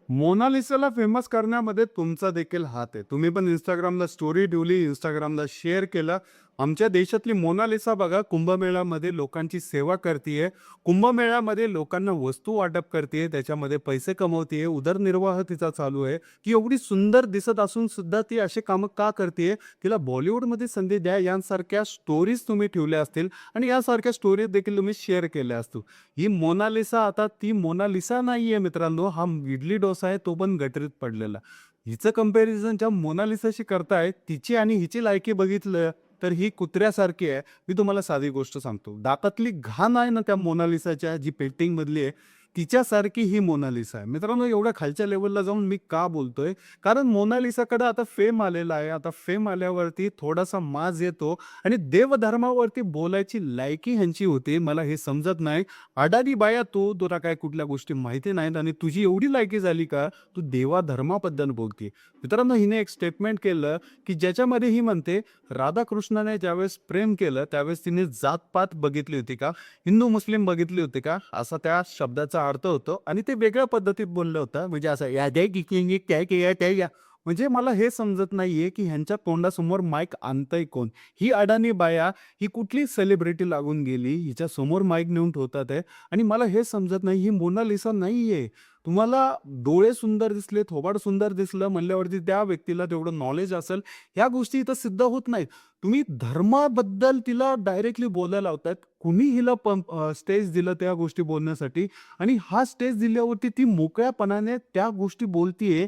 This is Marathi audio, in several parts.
मोनालिसाला फेमस करण्यामध्ये तुमचा देखील हात आहे. तुम्ही पण Instagramला स्टोरी ठेवली, Instagramला शेअर केलं. आमच्या देशातली मोनालिसा बघा कुंभमेळ्यामध्ये लोकांची सेवा करतीये. कुंभमेळ्यामध्ये लोकांना वस्तू वाटप करतीये, त्याच्यामध्ये पैसे कमवतीये, उदरनिर्वाह तिचा चालू आहे. ती एवढी सुंदर दिसत असून सुद्धा ती अशी कामं का करतीये? तिला बॉलिवूडमध्ये संधी द्या यांसारख्या स्टोरीज तुम्ही ठेवल्या असतील आणि यासारख्या स्टोरीज देखील तुम्ही शेअर केल्या असतील. ही मोनालिसा आता ती मोनालिसा नाहीये मित्रांनो, हा इडली डोसा आहे तो पण गटरीत पडलेला. हिचं कंपॅरिझन ज्या मोनालिसाशी करताय, तिची आणि हिची लायकी बघितलं तर ही कुत्र्यासारखी आहे. मी तुम्हाला साधी गोष्ट सांगतो. दातातली घाण आहे ना त्या मोनालिसाच्या जी पेंटिंगमधली आहे, तिच्यासारखी ही मोनालिसा आहे. मित्रांनो एवढ्या खालच्या लेव्हलला जाऊन मी का बोलतोय? कारण मोनालिसाकडे आता फेम आलेला आहे. आता फेम आल्यावरती थोडासा माज येतो आणि देवधर्मावरती बोलायची लायकी ह्यांची होती. मला हे समजत नाही. अडाणी बाया तू, तुला काय कुठल्या गोष्टी माहिती नाहीत आणि तुझी एवढी लायकी झाली का, तू देवाधर्माबद्दल बोलते. मित्रांनो हिने एक स्टेटमेंट केलं, की ज्याच्यामध्ये ही म्हणते, राधाकृष्णाने ज्यावेळेस प्रेम केलं, त्यावेळेस तिने जात बघितली होती का? हिंदू-मुस्लिम बघितली होती का? असा त्या शब्दाचा अर्थ होतो आणि ते वेगळ्या पद्धतीत बोललं होतं. म्हणजे असं या दे की की काय की त्या या म्हणजे मला हे समजत नाहीये, की ह्यांच्या तोंडासमोर माईक आणतंय कोण? ही अडाणी बाया, ही कुठली सेलिब्रिटी लागून गेली, हिच्या समोर माईक नेऊन ठेवतात आहे आणि मला हे समजत नाही, ही मोनालिसा नाहीये. तुम्हाला डोळे सुंदर दिसले, थोबाड सुंदर दिसलं म्हणल्यावरती त्या व्यक्तीला तेवढं नॉलेज असेल, ह्या गोष्टी इथं सिद्ध होत नाहीत. तुम्ही धर्माबद्दल तिला डायरेक्टली बोलायला लावतायत. कुणी हिला स्टेज दिलं त्या गोष्टी बोलण्यासाठी आणि हा स्टेज दिल्यावरती ती मोकळ्यापणाने त्या गोष्टी बोलतीये,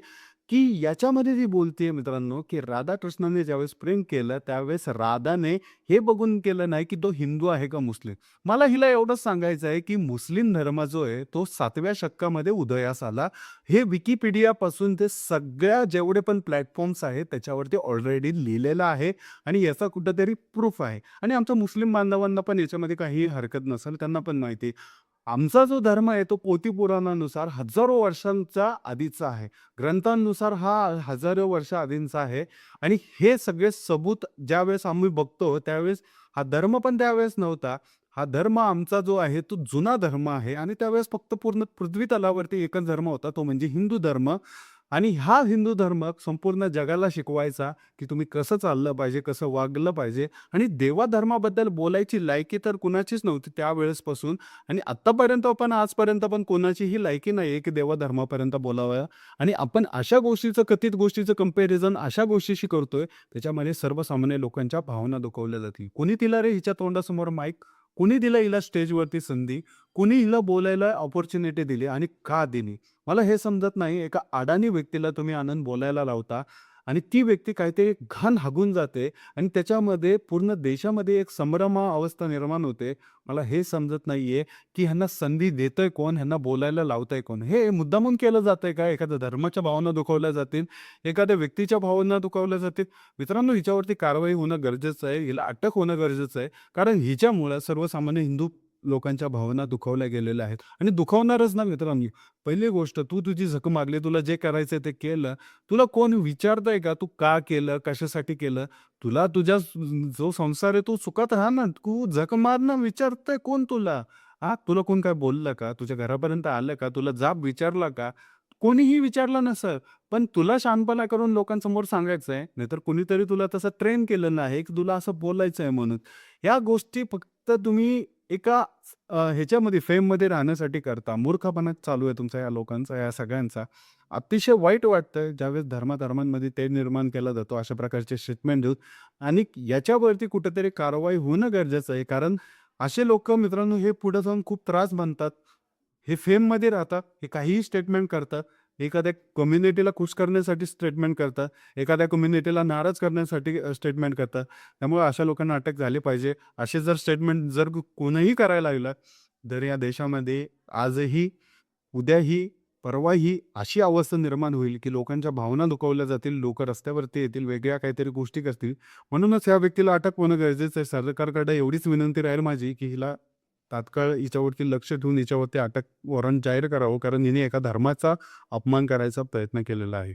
की याच्यामध्ये ती बोलतीये मित्रांनो, की राधाकृष्णाने ज्यावेळेस प्रेम केलं, त्यावेळेस राधाने हे बघून केलं नाही, की तो हिंदू आहे का मुस्लिम. मला हिला एवढंच सांगायचं आहे, की मुस्लिम धर्म जो आहे, तो 7व्या शतकामध्ये उदयास आला. हे Wikipediaपासून ते सगळ्या जेवढे पण प्लॅटफॉर्म्स आहेत, त्याच्यावरती ऑलरेडी लिहिलेलं आहे आणि याचा कुठेतरी प्रूफ आहे आणि आमच्या मुस्लिम बांधवांना पण याच्यामध्ये काहीही हरकत नसेल, त्यांना पण माहिती आमचा जो धर्म आहे तो पोथी-पुराणानुसार हजारो वर्षांचा आधीचा आहे. ग्रंथांनुसार हा हजारो वर्ष आधीचा आहे आणि हे सगळे सबूत ज्यावेळेस आम्ही बघतो, त्यावेळेस हा धर्म पण त्यावेळेस नव्हता. हा धर्म आमचा जो आहे तो जुना धर्म आहे आणि त्यावेळेस फक्त पूर्ण पृथ्वी तलावरती एकच धर्म होता, तो म्हणजे हिंदू धर्म. आणि हा हिंदू धर्म संपूर्ण जगाला शिकवायचा, की तुम्ही कसं चाललं पाहिजे, कसं वागलं पाहिजे आणि देवाधर्माबद्दल बोलायची लायकी तर कुणाचीच नव्हती त्यावेळेसपासून आणि आत्तापर्यंत पण आजपर्यंत पण कोणाचीही लायकी नाही आहे, की देवाधर्मापर्यंत बोलावं आणि आपण अशा गोष्टीचं कथित गोष्टीचं कंपॅरिझन अशा गोष्टीशी करतोय, त्याच्यामध्ये सर्वसामान्य लोकांच्या भावना दुखावल्या जातील. कोणी दिला रे हिच्या तोंडासमोर माईक? कुणी दिलं हिला स्टेजवरती संधी? कुणी हिला बोलायला अपॉर्च्युनिटी दिली आणि का दिली? मला हे समजत नाही. एका अडाणी व्यक्तीला तुम्ही आणून बोलायला लावता आणि ती व्यक्ती काहीतरी घाण हागून जाते आणि त्याच्यामध्ये पूर्ण देशामध्ये एक संभ्रम अवस्था निर्माण होते. मला हे समजत नाहीये, की ह्यांना संधी देतंय कोण? ह्यांना बोलायला लावतंय कोण? हे मुद्दामून केलं जातंय का? एखाद्या धर्माच्या भावना दुखावल्या जातील, एखाद्या व्यक्तीच्या भावना दुखावल्या जातील. मित्रांनो, हिच्यावरती कारवाई होणं गरजेचं आहे. हिला अटक होणं गरजेचं आहे. कारण हिच्यामुळं सर्वसामान्य हिंदू लोकांच्या भावना दुखावल्या गेलेल्या आहेत आणि दुखावणारच ना मित्रांनो. पहिली गोष्ट तू तुझी झक मारली, तुला जे करायचंय ते केलं. तुला कोण विचारतंय का तू का केलं? कशासाठी केलं? तुला तुझ्या जो संसार आहे, तू सुखात राहा ना. तू झक मार ना, विचारतंय कोण तुला? हां, तुला कोण काय बोललं का? तुझ्या घरापर्यंत आलं का? तुला जाब विचारला का? कोणीही विचारलं नसेल. पण तुला शहाणपणा करून लोकांसमोर सांगायचंय, नाहीतर कुणीतरी तुला तसं ट्रेन केलं नाही, की तुला असं बोलायचंय म्हणून. ह्या गोष्टी फक्त तुम्ही एका ह्याच्यामध्ये फेममध्ये राहण्यासाठी करता. मूर्खपणा चालू आहे तुमचा या लोकांचा, या सगळ्यांचा. अतिशय वाईट वाटतं ज्यावेळेस धर्माधर्मांमध्ये तेढ निर्माण केला जातो अशा प्रकारचे स्टेटमेंट देऊन आणि याच्यावरती कुठेतरी कारवाई होणं गरजेचं आहे. कारण असे लोकं मित्रांनो हे पुढे जाऊन खूप त्रास बनतात. हे फेममध्ये राहतात. हे काहीही स्टेटमेंट करतात. एखाद्या कम्युनिटीला खुश करण्यासाठी स्टेटमेंट करतात. एखाद्या कम्युनिटीला नाराज करण्यासाठी स्टेटमेंट करतात. त्यामुळे अशा लोकांना अटक झाली पाहिजे. असे जर स्टेटमेंट जर कोणीही करायला लागलं, तर या देशामध्ये आजही, उद्याही, परवाही अशी अवस्था निर्माण होईल, की लोकांच्या भावना दुखावल्या जातील, लोकं रस्त्यावरती येतील, वेगळ्या काहीतरी गोष्टी करतील. म्हणूनच या व्यक्तीला अटक होणं गरजेचं आहे. सरकारकडे एवढीच विनंती राहील माझी, की हिला तात्काळ हिच्यावरती लक्ष ठेवून हिच्यावरती अटक वॉरंट जाहीर करावं. कारण हिने एका धर्माचा अपमान करायचा प्रयत्न केलेला आहे.